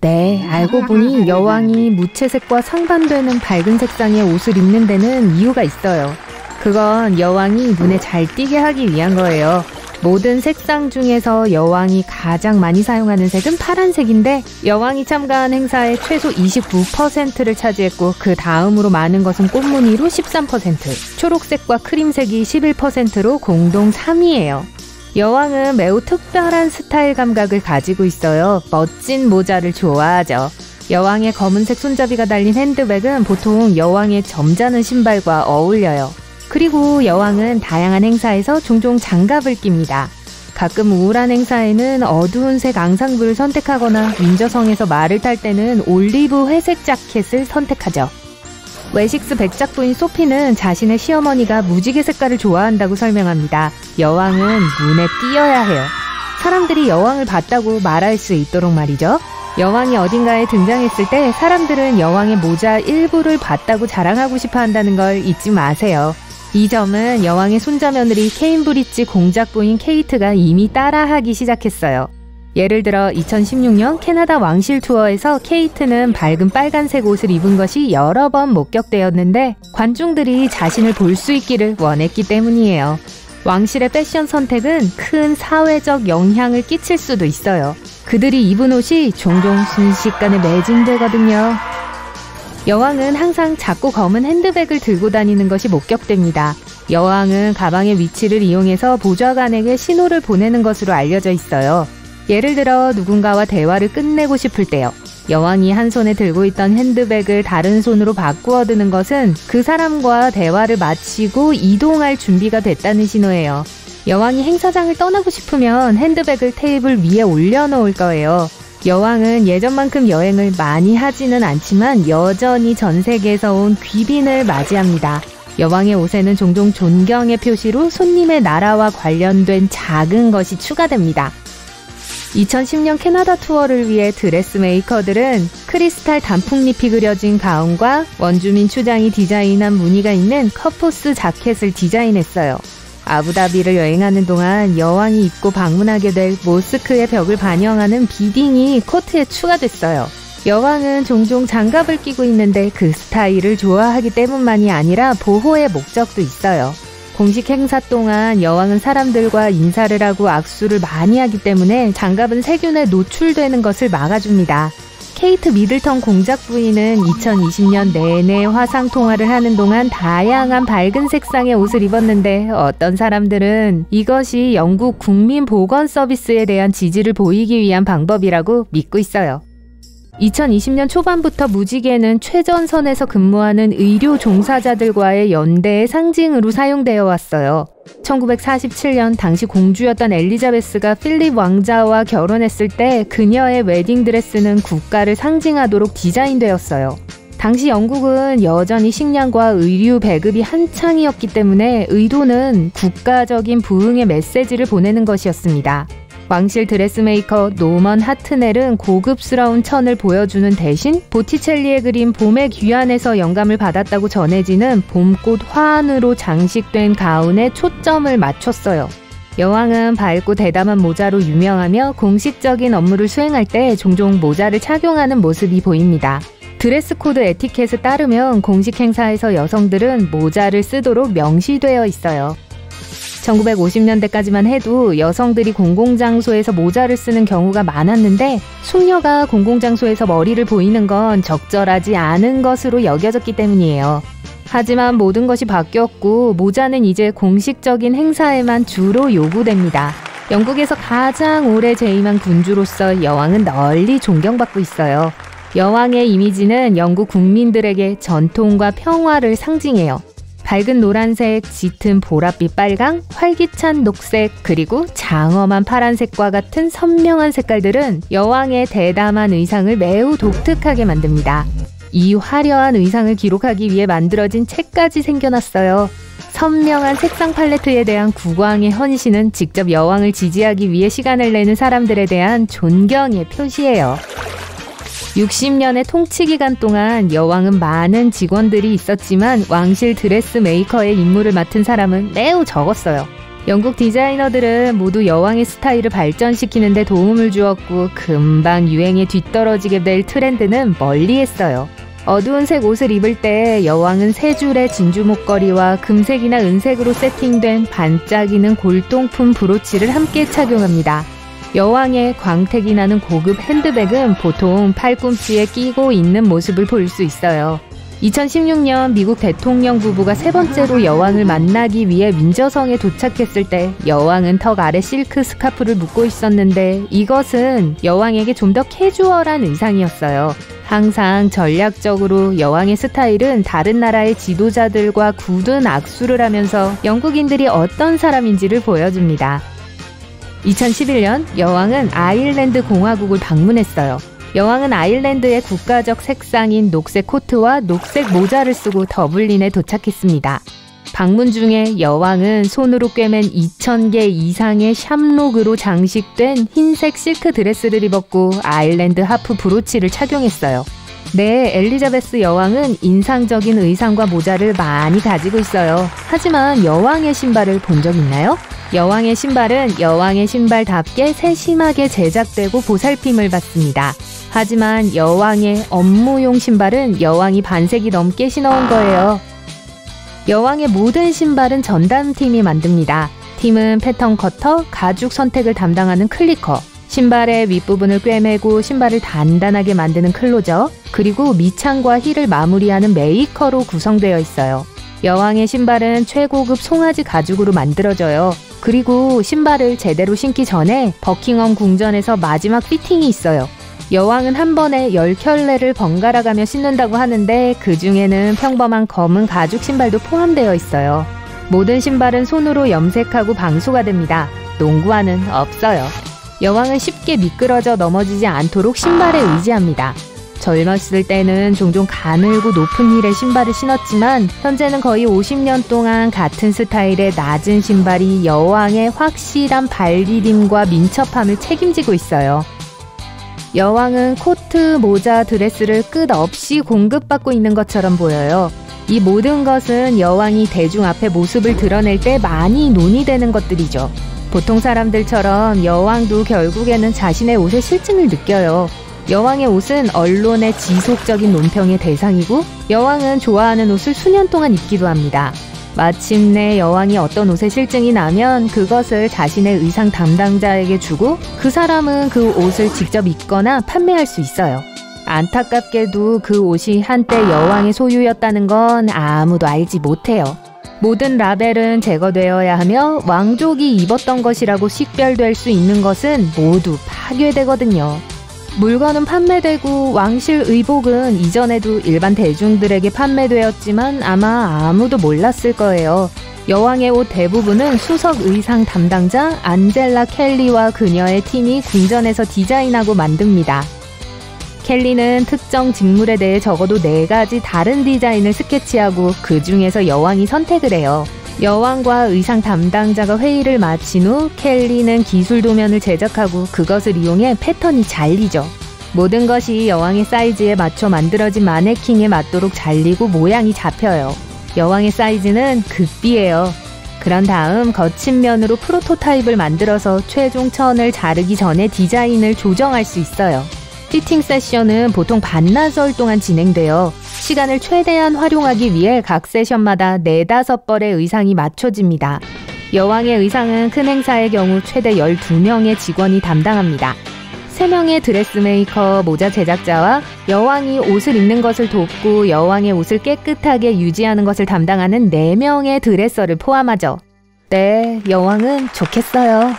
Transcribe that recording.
네, 알고 보니 여왕이 무채색과 상반되는 밝은 색상의 옷을 입는 데는 이유가 있어요. 그건 여왕이 눈에 잘 띄게 하기 위한 거예요. 모든 색상 중에서 여왕이 가장 많이 사용하는 색은 파란색인데 여왕이 참가한 행사의 최소 29%를 차지했고 그 다음으로 많은 것은 꽃무늬로 13%, 초록색과 크림색이 11%로 공동 3위예요. 여왕은 매우 특별한 스타일 감각을 가지고 있어요. 멋진 모자를 좋아하죠. 여왕의 검은색 손잡이가 달린 핸드백은 보통 여왕의 점잖은 신발과 어울려요. 그리고 여왕은 다양한 행사에서 종종 장갑을 낍니다. 가끔 우울한 행사에는 어두운 색 앙상블을 선택하거나 윈저성에서 말을 탈 때는 올리브 회색 자켓을 선택하죠. 웨식스 백작부인 소피는 자신의 시어머니가 무지개 색깔을 좋아한다고 설명합니다. 여왕은 눈에 띄어야 해요. 사람들이 여왕을 봤다고 말할 수 있도록 말이죠. 여왕이 어딘가에 등장했을 때 사람들은 여왕의 모자 일부를 봤다고 자랑하고 싶어 한다는 걸 잊지 마세요. 이 점은 여왕의 손자며느리 케임브리지 공작부인 케이트가 이미 따라하기 시작했어요. 예를 들어 2016년 캐나다 왕실 투어에서 케이트는 밝은 빨간색 옷을 입은 것이 여러 번 목격되었는데 관중들이 자신을 볼 수 있기를 원했기 때문이에요. 왕실의 패션 선택은 큰 사회적 영향을 끼칠 수도 있어요. 그들이 입은 옷이 종종 순식간에 매진되거든요. 여왕은 항상 작고 검은 핸드백을 들고 다니는 것이 목격됩니다. 여왕은 가방의 위치를 이용해서 보좌관에게 신호를 보내는 것으로 알려져 있어요. 예를 들어 누군가와 대화를 끝내고 싶을 때요. 여왕이 한 손에 들고 있던 핸드백을 다른 손으로 바꾸어 드는 것은 그 사람과 대화를 마치고 이동할 준비가 됐다는 신호예요. 여왕이 행사장을 떠나고 싶으면 핸드백을 테이블 위에 올려놓을 거예요. 여왕은 예전만큼 여행을 많이 하지는 않지만 여전히 전 세계에서 온 귀빈을 맞이합니다. 여왕의 옷에는 종종 존경의 표시로 손님의 나라와 관련된 작은 것이 추가됩니다. 2010년 캐나다 투어를 위해 드레스 메이커들은 크리스탈 단풍잎이 그려진 가운과 원주민 추장이 디자인한 무늬가 있는 커포스 자켓을 디자인했어요. 아부다비를 여행하는 동안 여왕이 입고 방문하게 될 모스크의 벽을 반영하는 비딩이 코트에 추가됐어요. 여왕은 종종 장갑을 끼고 있는데 그 스타일을 좋아하기 때문만이 아니라 보호의 목적도 있어요. 공식 행사 동안 여왕은 사람들과 인사를 하고 악수를 많이 하기 때문에 장갑은 세균에 노출되는 것을 막아줍니다. 케이트 미들턴 공작 부인은 2020년 내내 화상 통화를 하는 동안 다양한 밝은 색상의 옷을 입었는데 어떤 사람들은 이것이 영국 국민 보건 서비스에 대한 지지를 보이기 위한 방법이라고 믿고 있어요. 2020년 초반부터 무지개는 최전선에서 근무하는 의료 종사자들과의 연대의 상징으로 사용되어 왔어요. 1947년 당시 공주였던 엘리자베스가 필립 왕자와 결혼했을 때 그녀의 웨딩드레스는 국가를 상징하도록 디자인되었어요. 당시 영국은 여전히 식량과 의류 배급이 한창이었기 때문에 의도는 국가적인 부흥의 메시지를 보내는 것이었습니다. 왕실 드레스메이커 노먼 하트넬은 고급스러운 천을 보여주는 대신 보티첼리의 그린 봄의 귀환에서 영감을 받았다고 전해지는 봄꽃 화환으로 장식된 가운에 초점을 맞췄어요. 여왕은 밝고 대담한 모자로 유명하며 공식적인 업무를 수행할 때 종종 모자를 착용하는 모습이 보입니다. 드레스 코드 에티켓에 따르면 공식 행사에서 여성들은 모자를 쓰도록 명시되어 있어요. 1950년대까지만 해도 여성들이 공공장소에서 모자를 쓰는 경우가 많았는데 숙녀가 공공장소에서 머리를 보이는 건 적절하지 않은 것으로 여겨졌기 때문이에요. 하지만 모든 것이 바뀌었고 모자는 이제 공식적인 행사에만 주로 요구됩니다. 영국에서 가장 오래 재임한 군주로서 여왕은 널리 존경받고 있어요. 여왕의 이미지는 영국 국민들에게 전통과 평화를 상징해요. 밝은 노란색, 짙은 보랏빛 빨강, 활기찬 녹색, 그리고 장엄한 파란색과 같은 선명한 색깔들은 여왕의 대담한 의상을 매우 독특하게 만듭니다. 이 화려한 의상을 기록하기 위해 만들어진 책까지 생겨났어요. 선명한 색상 팔레트에 대한 국왕의 헌신은 직접 여왕을 지지하기 위해 시간을 내는 사람들에 대한 존경의 표시예요. 60년의 통치 기간 동안 여왕은 많은 직원들이 있었지만 왕실 드레스 메이커의 임무를 맡은 사람은 매우 적었어요. 영국 디자이너들은 모두 여왕의 스타일을 발전시키는 데 도움을 주었고 금방 유행에 뒤떨어지게 될 트렌드는 멀리했어요. 어두운 색 옷을 입을 때 여왕은 세 줄의 진주 목걸이와 금색이나 은색으로 세팅된 반짝이는 골동품 브로치를 함께 착용합니다. 여왕의 광택이 나는 고급 핸드백은 보통 팔꿈치에 끼고 있는 모습을 볼 수 있어요. 2016년 미국 대통령 부부가 세 번째로 여왕을 만나기 위해 윈저성에 도착했을 때 여왕은 턱 아래 실크 스카프를 묶고 있었는데 이것은 여왕에게 좀 더 캐주얼한 의상이었어요. 항상 전략적으로 여왕의 스타일은 다른 나라의 지도자들과 굳은 악수를 하면서 영국인들이 어떤 사람인지를 보여줍니다. 2011년 여왕은 아일랜드 공화국을 방문했어요. 여왕은 아일랜드의 국가적 색상인 녹색 코트와 녹색 모자를 쓰고 더블린에 도착했습니다. 방문 중에 여왕은 손으로 꿰맨 2,000개 이상의 샴록으로 장식된 흰색 실크 드레스를 입었고 아일랜드 하프 브로치를 착용했어요. 네, 엘리자베스 여왕은 인상적인 의상과 모자를 많이 가지고 있어요. 하지만 여왕의 신발을 본 적 있나요? 여왕의 신발은 여왕의 신발답게 세심하게 제작되고 보살핌을 받습니다. 하지만 여왕의 업무용 신발은 여왕이 반세기 넘게 신어온 거예요. 여왕의 모든 신발은 전담팀이 만듭니다. 팀은 패턴 커터, 가죽 선택을 담당하는 클리커, 신발의 윗부분을 꿰매고 신발을 단단하게 만드는 클로저, 그리고 밑창과 힐을 마무리하는 메이커로 구성되어 있어요. 여왕의 신발은 최고급 송아지 가죽으로 만들어져요. 그리고 신발을 제대로 신기 전에 버킹엄 궁전에서 마지막 피팅이 있어요. 여왕은 한 번에 10켤레를 번갈아 가며 신는다고 하는데 그 중에는 평범한 검은 가죽 신발도 포함되어 있어요. 모든 신발은 손으로 염색하고 방수가 됩니다. 농구화는 없어요. 여왕은 쉽게 미끄러져 넘어지지 않도록 신발에 의지합니다. 젊었을 때는 종종 가늘고 높은 힐의 신발을 신었지만 현재는 거의 50년 동안 같은 스타일의 낮은 신발이 여왕의 확실한 발디딤과 민첩함을 책임지고 있어요. 여왕은 코트, 모자, 드레스를 끝없이 공급받고 있는 것처럼 보여요. 이 모든 것은 여왕이 대중 앞에 모습을 드러낼 때 많이 논의되는 것들이죠. 보통 사람들처럼 여왕도 결국에는 자신의 옷의 실증을 느껴요. 여왕의 옷은 언론의 지속적인 논평의 대상이고 여왕은 좋아하는 옷을 수년 동안 입기도 합니다. 마침내 여왕이 어떤 옷에 실증이 나면 그것을 자신의 의상 담당자에게 주고 그 사람은 그 옷을 직접 입거나 판매할 수 있어요. 안타깝게도 그 옷이 한때 여왕의 소유였다는 건 아무도 알지 못해요. 모든 라벨은 제거되어야 하며 왕족이 입었던 것이라고 식별될 수 있는 것은 모두 파괴되거든요. 물건은 판매되고 왕실 의복은 이전에도 일반 대중들에게 판매되었지만 아마 아무도 몰랐을 거예요. 여왕의 옷 대부분은 수석 의상 담당자 안젤라 켈리와 그녀의 팀이 궁전에서 디자인하고 만듭니다. 켈리는 특정 직물에 대해 적어도 4가지 다른 디자인을 스케치하고 그 중에서 여왕이 선택을 해요. 여왕과 의상 담당자가 회의를 마친 후 켈리는 기술 도면을 제작하고 그것을 이용해 패턴이 잘리죠. 모든 것이 여왕의 사이즈에 맞춰 만들어진 마네킹에 맞도록 잘리고 모양이 잡혀요. 여왕의 사이즈는 극비예요. 그런 다음 거친 면으로 프로토타입을 만들어서 최종 천을 자르기 전에 디자인을 조정할 수 있어요. 피팅 세션은 보통 반나절 동안 진행돼요. 시간을 최대한 활용하기 위해 각 세션마다 4-5벌의 의상이 맞춰집니다. 여왕의 의상은 큰 행사의 경우 최대 12명의 직원이 담당합니다. 3명의 드레스메이커, 모자 제작자와 여왕이 옷을 입는 것을 돕고 여왕의 옷을 깨끗하게 유지하는 것을 담당하는 4명의 드레서를 포함하죠. 네, 여왕은 좋겠어요.